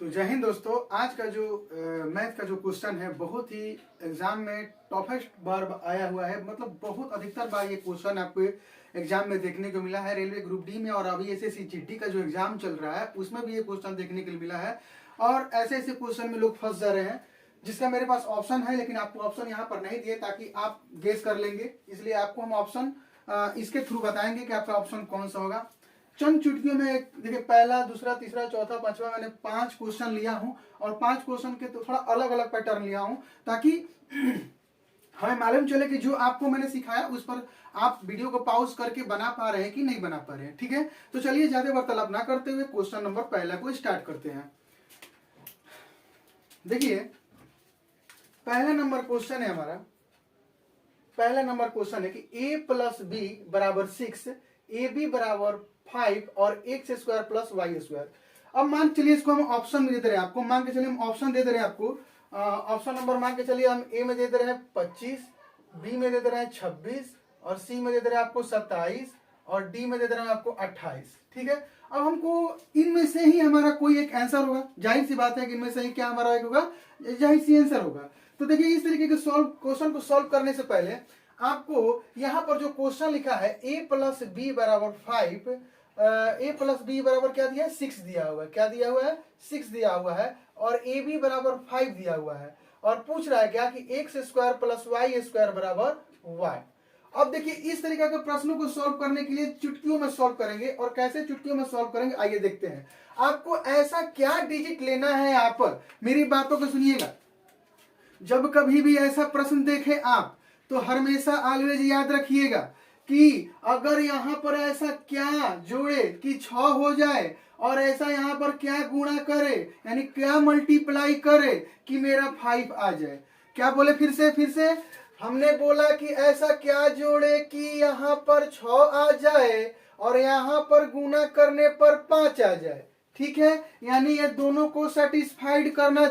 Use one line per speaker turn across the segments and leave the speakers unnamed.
तो जय हिंद दोस्तों। आज का जो मैथ का जो क्वेश्चन है बहुत ही एग्जाम में टफेस्ट बार आया हुआ है। मतलब बहुत अधिकतर बार ये क्वेश्चन आपको एग्जाम में देखने को मिला है। रेलवे ग्रुप डी में और अभी एसएससी जीडी का जो एग्जाम चल रहा है उसमें भी ये क्वेश्चन देखने को मिला है। और ऐसे ऐसे क्वेश्चन में लोग फंस जा रहे हैं, जिसका मेरे पास ऑप्शन है, लेकिन आपको ऑप्शन यहाँ पर नहीं दिए ताकि आप गेस कर लेंगे। इसलिए आपको हम ऑप्शन इसके थ्रू बताएंगे कि आपका ऑप्शन कौन सा होगा। चंद चुटकियों में देखिए, पहला, दूसरा, तीसरा, चौथा, पांचवा, मैंने 5 क्वेश्चन लिया हूं और 5 क्वेश्चन के तो थोड़ा अलग अलग पैटर्न लिया हूं ताकि हमें मालूम चले कि जो आपको मैंने सिखाया उस पर आप वीडियो को पॉज करके बना पा रहे हैं कि नहीं बना पा रहे हैं। ठीक है, तो चलिए ज्यादा वार्तालाप ना करते हुए क्वेश्चन नंबर पहला को स्टार्ट करते हैं। देखिए, पहला नंबर क्वेश्चन है हमारा। पहला नंबर क्वेश्चन है कि a प्लस बी बराबर 6, ए बी बराबर 5 और x square plus y square. अब मान के चलिए इसको हम ऑप्शन में दे दे रहे हैं आपको। मान के चलिए हम ऑप्शन दे दे रहे हैं आपको। ऑप्शन नंबर मान के चलिए हम ए में दे दे रहे हैं 25, बी में दे दे रहे हैं 26 और सी में दे दे रहे हैं आपको 27 और डी में दे दे रहे हैं आपको 28। ठीक है, अब हमको इनमें से ही हमारा कोई एक आंसर होगा। जाहिर सी बात है कि इनमें से ही क्या हमारा एक होगा, जाहिर सी आंसर होगा। तो देखिए, इस तरीके के क्वेश्चन को सॉल्व करने से पहले आपको यहाँ पर जो क्वेश्चन लिखा है a प्लस बी बराबर 5, a प्लस बी बराबर क्या दिया है, 6 दिया हुआ है। क्या दिया हुआ है, 6 दिया हुआ है। और ए बी बराबर 5 दिया हुआ है और पूछ रहा है क्या कि x square plus y square बराबर वाई। अब देखिए, इस तरीके के प्रश्नों को सॉल्व करने के लिए चुटकियों में सॉल्व करेंगे। और कैसे चुटकियों में सॉल्व करेंगे आइए देखते हैं। आपको ऐसा क्या डिजिट लेना है, यहाँ पर मेरी बातों को सुनिएगा। जब कभी भी ऐसा प्रश्न देखें आप तो हमेशा ऑलवेज याद रखिएगा कि अगर यहाँ पर ऐसा क्या जोड़े कि 6 हो जाए और ऐसा यहाँ पर क्या गुणा करे, यानी क्या मल्टीप्लाई करे कि मेरा 5 आ जाए। क्या बोले, फिर से हमने बोला कि ऐसा क्या जोड़े कि यहाँ पर 6 आ जाए और यहाँ पर गुणा करने पर 5 आ जाए। ठीक है, यानी ये दोनों को सेटिस्फाई करना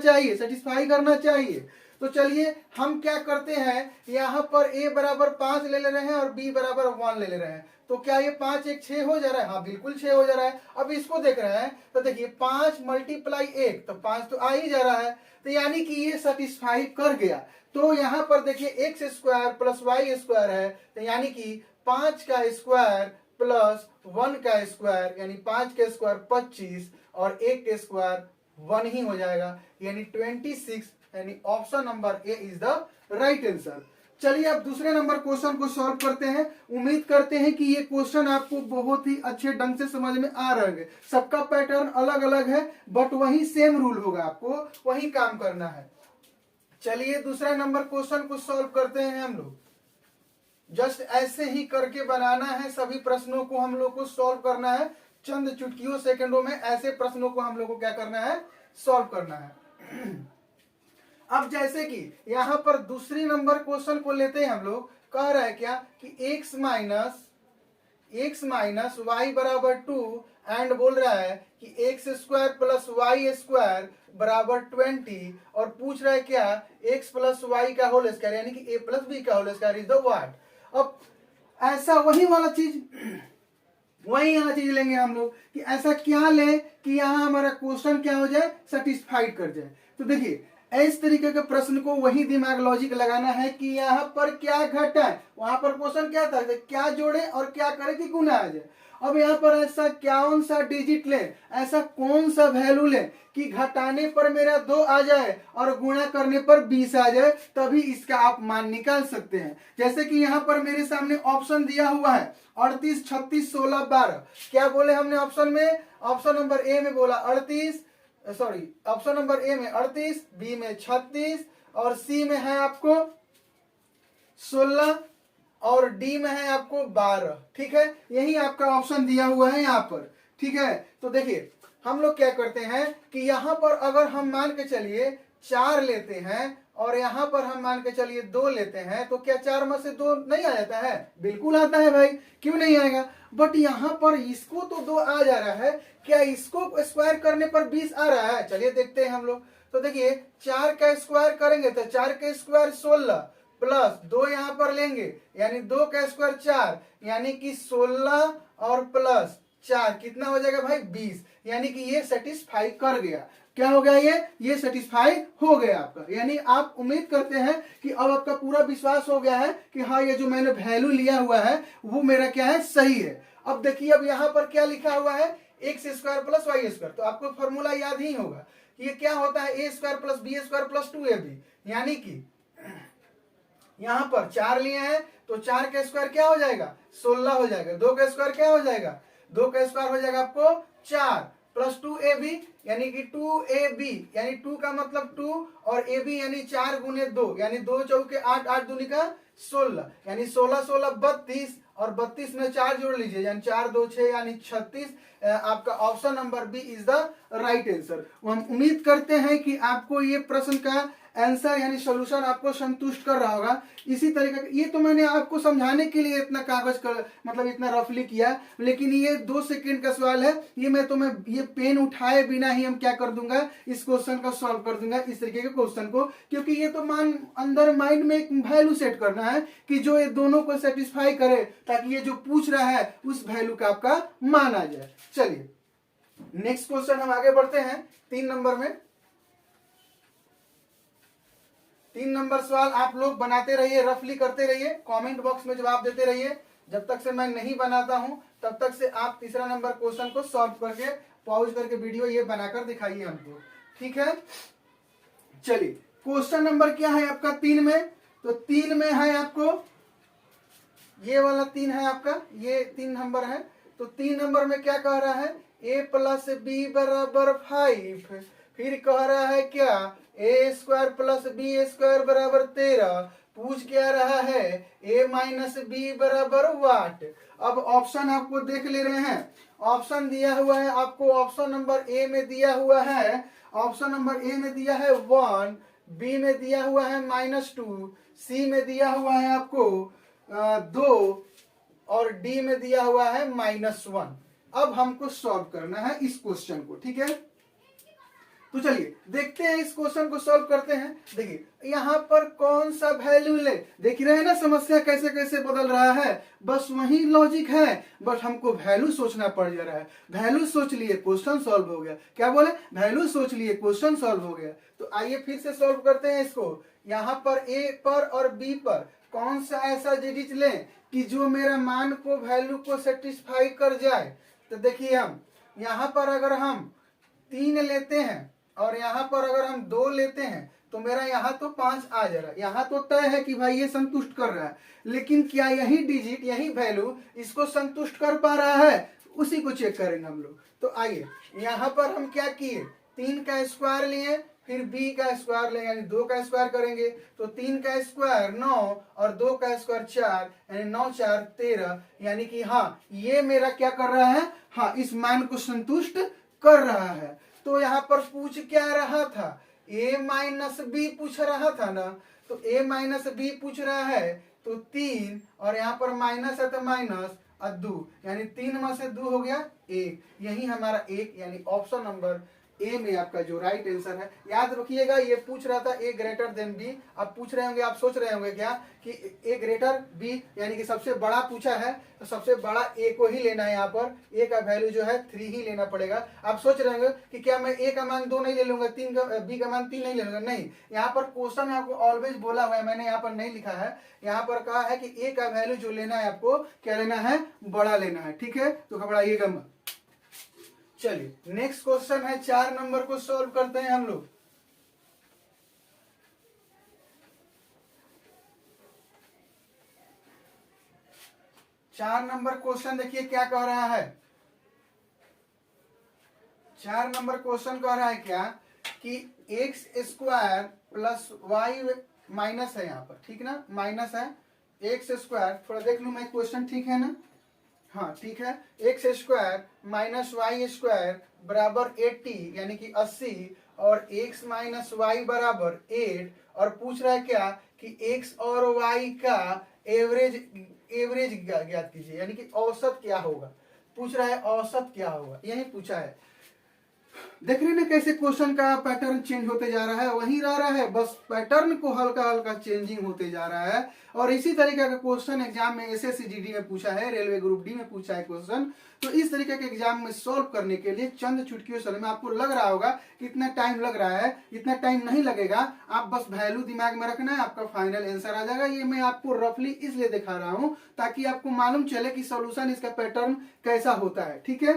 चाहिए। तो चलिए हम क्या करते हैं, यहाँ पर a बराबर 5 ले रहे हैं और b बराबर 1 ले रहे हैं। तो क्या ये 5 एक 6 हो जा रहा है? हाँ, बिल्कुल 6 हो जा रहा है। अब इसको देख रहे हैं तो देखिए 5 मल्टीप्लाई 1 तो 5 तो आ ही जा रहा है। तो यानी कि ये सेटिस्फाई कर गया। तो यहाँ पर देखिए x square plus y square है, तो यानी कि 5 का स्क्वायर प्लस 1 का स्क्वायर, यानी 5 का स्क्वायर 25 और 1 का स्क्वायर 1 ही हो जाएगा, यानी 26। यानी option number A is the right answer. चलिए अब दूसरे नंबर क्वेश्चन को सॉल्व करते हैं। उम्मीद करते हैं कि ये क्वेश्चन आपको बहुत ही अच्छे ढंग से समझ में आ रहा है। सबका पैटर्न अलग अलग है बट वही सेम रूल होगा, आपको वही काम करना है। चलिए दूसरा नंबर क्वेश्चन को सॉल्व करते हैं हम लोग। जस्ट ऐसे ही करके बनाना है, सभी प्रश्नों को हम लोग को सॉल्व करना है। चंद चुटकियों सेकंडों में ऐसे प्रश्नों को हम लोग को क्या करना है, सॉल्व करना है। अब जैसे कि यहाँ पर दूसरी नंबर क्वेश्चन को लेते हैं हम लोग। कह रहा है क्या कि x माइनस वाई बराबर 2 एंड बोल रहा है कि x square plus y square बराबर 20 और पूछ रहा है क्या x प्लस वाई का होल स्क्वायर, यानी कि a प्लस बी का whole square is the what. अब ऐसा वही वाला चीज लेंगे हम लोग कि ऐसा क्या ले कि यहाँ हमारा क्वेश्चन क्या हो जाए, सेटिस्फाइड कर जाए। तो देखिए, इस तरीके के प्रश्न को वही दिमाग लॉजिक लगाना है कि यहाँ पर क्या घटाए। वहां पर क्वेश्चन क्या था, क्या जोड़े और क्या करे कि गुना आ जाए। अब यहाँ पर ऐसा कौन सा डिजिट ले, ऐसा कौन सा वैल्यू ले कि घटाने पर मेरा 2 आ जाए और गुणा करने पर 20 आ जाए, तभी इसका आप मान निकाल सकते हैं। जैसे कि यहाँ पर मेरे सामने ऑप्शन दिया हुआ है 38, 36, 16, 12। क्या बोले हमने ऑप्शन में? ऑप्शन नंबर ए में बोला 38, सॉरी ऑप्शन नंबर ए में 38, बी में 36 और सी में है आपको 16 और डी में है आपको 12। ठीक है, यही आपका ऑप्शन दिया हुआ है यहाँ पर। ठीक है, तो देखिए हम लोग क्या करते हैं कि यहाँ पर अगर हम मान के चलिए 4 लेते हैं और यहाँ पर हम मान के चलिए 2 लेते हैं, तो क्या 4 में से 2 नहीं आ जाता है? बिल्कुल आता है भाई, क्यों नहीं आएगा। बट यहाँ पर इसको तो 2 आ जा रहा है, क्या इसको स्क्वायर करने पर 20 आ रहा है? चलिए देखते हैं हम लोग। तो देखिए 4 का स्क्वायर करेंगे तो 4 का स्क्वायर 16 प्लस 2 यहाँ पर लेंगे, यानी 2 का स्क्वायर 4, यानी कि 16 और प्लस 4, कितना हो जाएगा भाई 20, यानी कि ये सेटिस्फाई कर गया। क्या हो गया ये सेटिस्फाई हो गया आपका, यानी आप उम्मीद करते हैं कि अब आपका पूरा विश्वास हो गया है कि हाँ ये जो मैंने वैल्यू लिया हुआ है वो मेरा क्या है, सही है। अब देखिए अब यहाँ पर क्या लिखा हुआ है, x square plus y square, तो आपको फॉर्मूला याद ही होगा कि ये क्या होता है, A square plus B square plus 2ab, यानी कि यहां पर 4 लिए हैं तो 4 का स्क्वायर क्या हो जाएगा 16 हो जाएगा, 2 का स्क्वायर क्या हो जाएगा 2 का स्क्वायर हो जाएगा आपको 4 प्लस 2ab यानी कि 2ab, यानी 2 का मतलब 2 और ab यानी 4 गुने 2 यानी 2 चौके 8, 8 दूनी का 16, यानी 16 16 32 और 32 में 4 जोड़ लीजिए यानी 4 2 6 यानी 36। आपका option number b is the right answer. हम उम्मीद करते हैं कि आपको ये प्रश्न का आंसर यानी सॉल्यूशन आपको संतुष्ट कर रहा होगा। इसी तरीके ये तो मैंने आपको समझाने के लिए इतना कागज का मतलब इतना रफली किया, लेकिन ये 2 सेकंड का सवाल है, ये मैं ये पेन उठाए बिना ही हम क्या कर दूंगा, इस क्वेश्चन का सॉल्व कर दूंगा इस तरीके के क्वेश्चन को, क्योंकि ये तो अंदर माइंड में एक वैल्यू सेट करना है कि जो ये दोनों को सेटिस्फाई करे, ताकि ये जो पूछ रहा है उस वैल्यू का आपका मान आ जाए। चलिए नेक्स्ट क्वेश्चन हम आगे बढ़ते हैं 3 नंबर में। 3 नंबर सवाल आप लोग बनाते रहिए, रफली करते रहिए, कमेंट बॉक्स में जवाब देते रहिए। जब तक से मैं नहीं बनाता हूं तब तक से आप तीसरा नंबर क्वेश्चन को सॉल्व करके पॉज करके वीडियो ये बनाकर दिखाइए हमको, ठीक है। चलिए क्वेश्चन नंबर क्या है आपका 3 में, तो 3 में है आपको ये वाला 3 है आपका, ये 3 नंबर है। तो 3 नंबर में क्या कह रहा है, a प्लस बी बराबर 5, फिर कह रहा है क्या ए स्क्वायर प्लस बी स्क्वायर बराबर 13, पूछ क्या रहा है a माइनस बी बराबर वाट। अब ऑप्शन आपको देख ले रहे हैं, ऑप्शन दिया हुआ है आपको, ऑप्शन नंबर ए में दिया हुआ है, ऑप्शन नंबर ए में दिया है 1, बी में दिया हुआ है -2, सी में दिया हुआ है आपको 2 और डी में दिया हुआ है -1। अब हमको सॉल्व करना है इस क्वेश्चन को, ठीक है। तो चलिए देखते हैं इस क्वेश्चन को सॉल्व करते हैं। देखिए यहाँ पर कौन सा वैल्यू ले, देख रहे हैं ना समस्या कैसे कैसे बदल रहा है, बस वही लॉजिक है, बस हमको वैल्यू सोचना पड़ जा रहा है। वैल्यू सोच लिए क्वेश्चन सॉल्व हो गया, क्या बोले, वैल्यू सोच लिए क्वेश्चन सॉल्व हो गया। तो आइए फिर से सॉल्व करते हैं इसको। यहाँ पर ए पर और बी पर कौन सा ऐसा डिजिट लें कि जो मेरा मान को वैल्यू को सेटिस्फाई कर जाए। तो देखिए हम यहाँ पर अगर हम 3 लेते हैं और यहाँ पर अगर हम 2 लेते हैं तो मेरा यहाँ तो 5 आ जा रहा है, यहाँ तो तय है कि भाई ये संतुष्ट कर रहा है, लेकिन क्या यही डिजिट यही वैल्यू इसको संतुष्ट कर पा रहा है, उसी को चेक करेंगे हम लोग। तो आइए यहाँ पर हम क्या किए, 3 का स्क्वायर लिए, फिर b का स्क्वायर लेंगे यानी 2 का स्क्वायर करेंगे, तो 3 का स्क्वायर 9 और 2 का स्क्वायर 4 यानी 9 4 13, यानी कि हाँ ये मेरा क्या कर रहा है, हाँ इस मान को संतुष्ट कर रहा है। तो यहाँ पर पूछ क्या रहा था, a माइनस बी पूछ रहा था ना, तो a माइनस बी पूछ रहा है, तो 3 और यहाँ पर माइनस है तो माइनस और 2 यानी 3 में से 2 हो गया 1, यही हमारा 1 यानी ऑप्शन नंबर ए में आपका जो राइट आंसर है। याद रखिएगा ये पूछ रहा था ए ग्रेटर देन बी, अब पूछ रहे होंगे आप सोच रहे होंगे क्या कि ए ग्रेटर बी यानी कि सबसे बड़ा पूछा है तो सबसे बड़ा ए को ही लेना है, यहाँ पर ए का वैल्यू जो है 3 ही लेना पड़ेगा। आप सोच रहे होंगे कि क्या मैं ए का मान 2 नहीं ले लूंगा, 3 का बी का मान 3 नहीं ले लूंगा, नहीं, यहाँ पर क्वेश्चन में आपको ऑलवेज बोला हुआ है, मैंने यहाँ पर नहीं लिखा है, यहाँ पर कहा है कि ए का वैल्यू जो लेना है आपको क्या लेना है, बड़ा लेना है, ठीक है, तो घबराइएगा मत। चलिए नेक्स्ट क्वेश्चन है 4 नंबर को सॉल्व करते हैं हम लोग। चार नंबर क्वेश्चन देखिए क्या कह रहा है, 4 नंबर क्वेश्चन कह रहा है क्या कि x square plus y minus है यहाँ पर, ठीक ना, माइनस है एक्स स्क्वायर, थोड़ा देख लूं मैं क्वेश्चन ठीक है ना, हाँ ठीक है, x square minus y square बराबर 80 यानी कि 80 और x माइनस वाई बराबर 8, और पूछ रहा है क्या कि x और y का एवरेज ज्ञात कीजिए यानी कि औसत क्या होगा, पूछ रहा है औसत क्या होगा, यही पूछा है। देख रहे हैं ना कैसे क्वेश्चन का पैटर्न चेंज होते जा रहा है, वही रह रहा है, बस पैटर्न को हल्का हल्का चेंजिंग होते जा रहा है। और इसी तरीके का क्वेश्चन एग्जाम में एसएससी जीडी में पूछा है, रेलवे ग्रुप डी में पूछा है क्वेश्चन। तो इस तरीके के एग्जाम में सॉल्व करने के लिए चंद चुटकियों से, में आपको लग रहा होगा कि इतना टाइम लग रहा है, इतना टाइम नहीं लगेगा। आप बस वैल्यू दिमाग में रखना है, आपका फाइनल आंसर आ जाएगा। ये मैं आपको रफली इसलिए दिखा रहा हूं ताकि आपको मालूम चले कि सॉल्यूशन इसका पैटर्न कैसा होता है। ठीक है,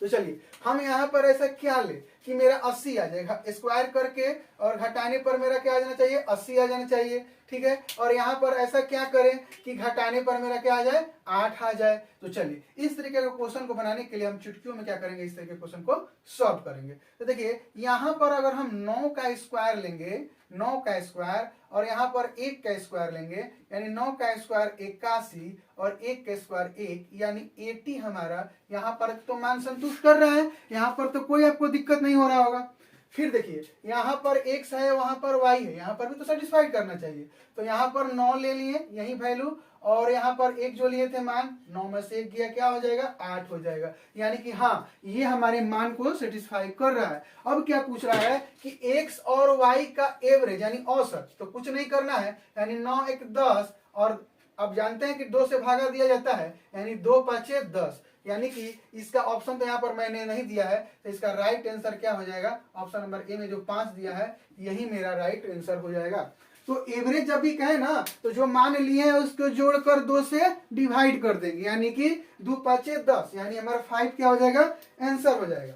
तो चलिए हम यहाँ पर ऐसा क्या ले कि मेरा 80 आ जाएगा, स्क्वायर करके और घटाने पर मेरा क्या आ जाना चाहिए, 80 आ जाना चाहिए। ठीक है, और यहाँ पर ऐसा क्या करें कि घटाने पर मेरा क्या आ जाए, 8 आ जाए। तो चलिए इस तरीके का क्वेश्चन को बनाने के लिए हम चुटकियों में क्या करेंगे, इस तरीके के क्वेश्चन को सॉल्व करेंगे। तो देखिए यहाँ पर अगर हम 9 का स्क्वायर लेंगे, 9 का स्क्वायर, और यहाँ पर 1 का स्क्वायर लेंगे, यानी 9 का स्क्वायर 81 और 1 का स्क्वायर 1, यानी 80 हमारा यहाँ पर तो मान संतुष्ट कर रहा है, यहाँ पर तो कोई आपको दिक्कत नहीं हो रहा होगा। फिर देखिए यहाँ पर x है, वहां पर y है, यहाँ पर भी तो सेटिस्फाई करना चाहिए। तो यहाँ पर 9 ले लिए, यही वैल्यू, और यहाँ पर 1 जो लिए थे मान, 9 में से 1 गया, क्या हो जाएगा, 8 हो जाएगा। यानी कि हाँ, ये हमारे मान को सेटिस्फाई कर रहा है। अब क्या पूछ रहा है कि x और y का एवरेज यानी औसत, तो कुछ नहीं करना है, यानी 9 1 10, और अब जानते हैं कि 2 से भागा दिया जाता है, यानी 2 5 10, यानी कि इसका ऑप्शन तो यहाँ पर मैंने नहीं दिया है, तो इसका राइट आंसर क्या हो जाएगा, ऑप्शन नंबर ए में जो 5 दिया है यही मेरा राइट आंसर हो जाएगा। तो एवरेज जब भी कहे ना, तो जो मान लिए हैं उसको जोड़कर 2 से डिवाइड कर देंगे, यानी कि 2 5 10, यानी हमारा 5 क्या हो जाएगा, आंसर हो जाएगा।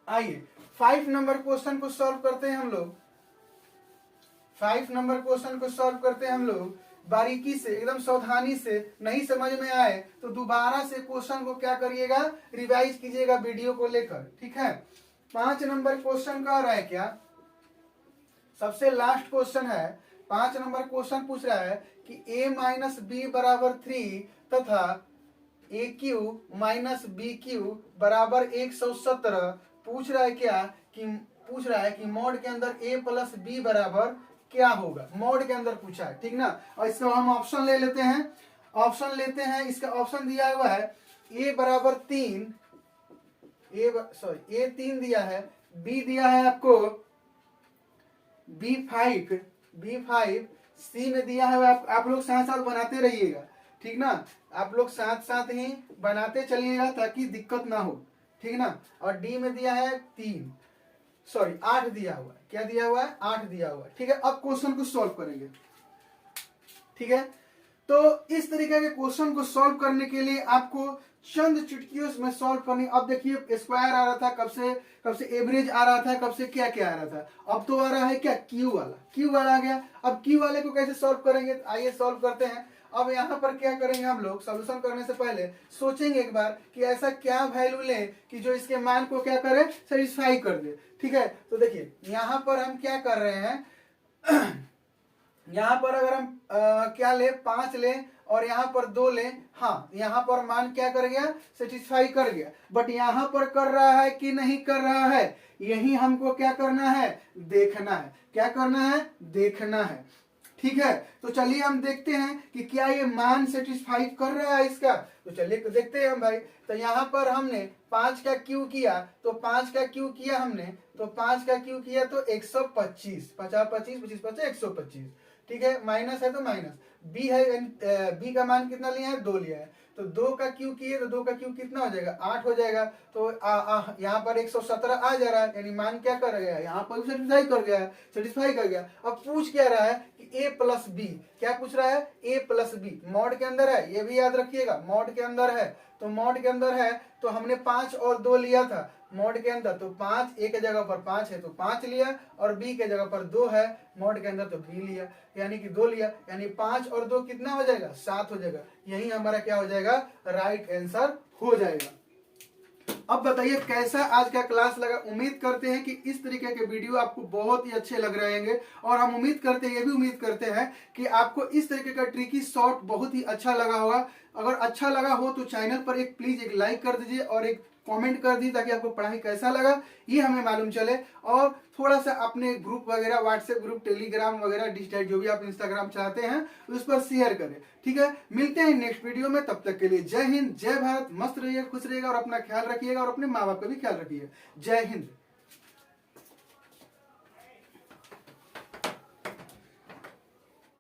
आइए 5 नंबर क्वेश्चन को सॉल्व करते हैं हम लोग। 5 नंबर क्वेश्चन को सॉल्व करते हैं हम लोग बारीकी से, एकदम सावधानी से। नहीं समझ में आए तो दोबारा से क्वेश्चन को क्या करिएगा, रिवाइज कीजिएगा वीडियो को लेकर। ठीक है, 5 नंबर क्वेश्चन का रहा है क्या, सबसे लास्ट क्वेश्चन है। 5 नंबर क्वेश्चन पूछ रहा है कि a माइनस बी बराबर 3 तथा ए क्यू माइनस बी क्यू बराबर 117। पूछ रहा है क्या कि, पूछ रहा है कि मॉड के अंदर a प्लस बी बराबर क्या होगा, मॉड के अंदर पूछा है। ठीक ना, और इसका हम ऑप्शन ले लेते हैं, ऑप्शन लेते हैं। इसका ऑप्शन दिया हुआ है a बराबर 3, ए 3 दिया है, b दिया है आपको b5, c में दिया है, आप लोग साथ साथ बनाते रहिएगा। ठीक ना, आप लोग साथ साथ ही बनाते चलिएगा ताकि दिक्कत ना हो। ठीक ना, और डी में दिया है 8 दिया हुआ है, क्या दिया हुआ है, 8 दिया हुआ है। ठीक है, अब क्वेश्चन को सॉल्व करेंगे। ठीक है, तो इस तरीके के क्वेश्चन को सॉल्व करने के लिए आपको चंद चुटकियों में सॉल्व करनी। अब देखिए स्क्वायर आ रहा था, कब से एवरेज आ रहा था, कब से क्या क्या आ रहा था, अब तो आ रहा है क्या, क्यू वाला आ गया। अब क्यू वाले को कैसे सॉल्व करेंगे, तो आइए सॉल्व करते हैं। अब यहाँ पर क्या करेंगे हम लोग, सॉल्यूशन करने से पहले सोचेंगे एक बार कि ऐसा क्या वैल्यू लें कि जो इसके मान को क्या करे, सेटिस्फाई कर दे। ठीक है, तो देखिए यहाँ पर हम क्या कर रहे हैं यहाँ पर अगर हम क्या ले, 5 ले और यहाँ पर 2 ले, हाँ यहाँ पर मान क्या कर गया, सेटिस्फाई कर गया। बट यहाँ पर कर रहा है कि नहीं कर रहा है, यही हमको क्या करना है, देखना है। क्या करना है, देखना है। ठीक है, तो चलिए हम देखते हैं कि क्या ये मान सेटिस्फाई कर रहा है इसका। तो चलिए देखते हैं हम भाई। तो यहाँ पर हमने 5 का क्यू किया, तो 5 का क्यू किया हमने, तो 5 का क्यू किया तो 125, 50 25 25 50 125। ठीक है, माइनस है तो माइनस, बी है, बी का मान कितना लिया है, 2 लिया है। तो 2 का क्यू किए तो 2 का क्यू कितना हो जाएगा, 8 हो जाएगा। तो यहाँ पर 117 आ जा रहा है, यानी मान क्या कर गया, यहाँ पर सेटिस्फाई कर गया है, सेटिस्फाई कर गया। अब पूछ क्या रहा है कि a प्लस बी, क्या पूछ रहा है, a प्लस बी मॉड के अंदर है, ये भी याद रखिएगा, मॉड के अंदर है। तो मॉड के अंदर है तो हमने 5 और 2 लिया था मॉड के अंदर, तो 5 a के जगह पर 5 है तो 5 लिया, और b के जगह पर 2 है मॉड के अंदर तो b लिया, यानी कि 2 लिया, यानी 5 और 2 कितना हो जाएगा, 7 हो जाएगा। यही हमारा क्या हो जाएगा, राइट आंसर हो जाएगा। अब बताइए कैसा आज का क्लास लगा। उम्मीद करते हैं कि इस तरीके के वीडियो आपको बहुत ही अच्छे लग रहे होंगे, और हम उम्मीद करते हैं, ये भी उम्मीद करते हैं कि आपको इस तरीके का ट्रिकी शॉर्ट बहुत ही अच्छा लगा होगा। अगर अच्छा लगा हो तो चैनल पर एक प्लीज एक लाइक कर दीजिए और एक कमेंट कर दी ताकि आपको पढ़ाई कैसा लगा ये हमें मालूम चले, और थोड़ा सा अपने ग्रुप वगैरह, व्हाट्सएप ग्रुप, टेलीग्राम वगैरह, डिजिटल जो भी आप इंस्टाग्राम चाहते हैं उस पर शेयर करें। ठीक है, मिलते हैं नेक्स्ट वीडियो में, तब तक के लिए जय हिंद, जय भारत, मस्त रहिएगा, खुश रहिएगा और अपना ख्याल रखिएगा और अपने माँ बाप का भी ख्याल रखिएगा। जय हिंद।